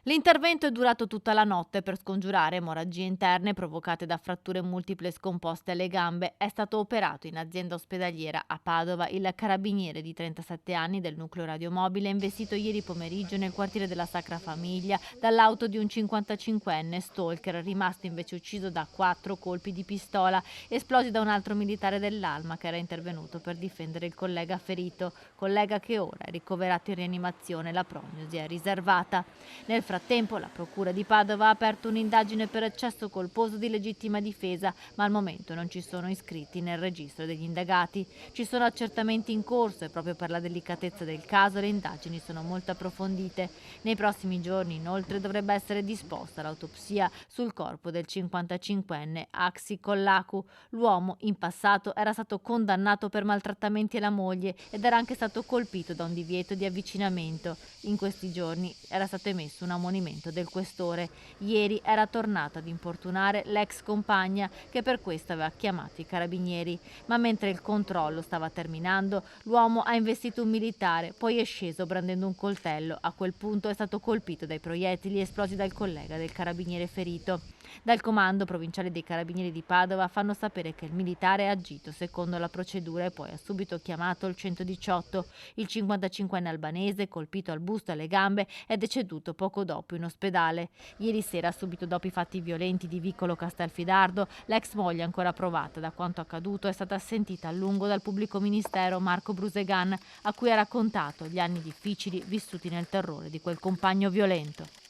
L'intervento è durato tutta la notte per scongiurare emorragie interne provocate da fratture multiple scomposte alle gambe. È stato operato in azienda ospedaliera a Padova. Il carabiniere di 37 anni del nucleo radiomobile è investito ieri pomeriggio nel quartiere della Sacra Famiglia dall'auto di un 55enne stalker, rimasto invece ucciso da 4 colpi di pistola esplosi da un altro militare dell'Alma che era intervenuto per difendere il collega ferito, collega che ora è ricoverato in rianimazione. La prognosi è riservata. Nel frattempo la Procura di Padova ha aperto un'indagine per eccesso colposo di legittima difesa, ma al momento non ci sono iscritti nel registro degli indagati. Ci sono accertamenti in corso e proprio per la delicatezza del caso le indagini sono molto approfondite. Nei prossimi giorni inoltre dovrebbe essere disposta l'autopsia sul corpo del 55enne Aksi Kollaku. L'uomo in passato era stato condannato per maltrattamenti alla moglie ed era anche stato colpito da un divieto di avvicinamento. In questi giorni era stato emesso un ammonimento del questore. Ieri era tornato ad importunare l'ex compagna che per questo aveva chiamato i carabinieri. Ma mentre il controllo stava terminando, l'uomo ha investito un militare, poi è sceso brandendo un coltello. A quel punto è stato colpito dai proiettili esplosi dal collega del carabiniere ferito. Dal comando provinciale dei carabinieri di Padova fanno sapere che il militare ha agito secondo la procedura e poi ha subito chiamato il 118. Il 55enne albanese, colpito al busto e alle gambe, è deceduto poco dopo in ospedale. Ieri sera, subito dopo i fatti violenti di Vicolo Castelfidardo, l'ex moglie, ancora provata da quanto accaduto, è stata sentita a lungo dal pubblico ministero Marco Brusegan, a cui ha raccontato gli anni difficili vissuti nel terrore di quel compagno violento.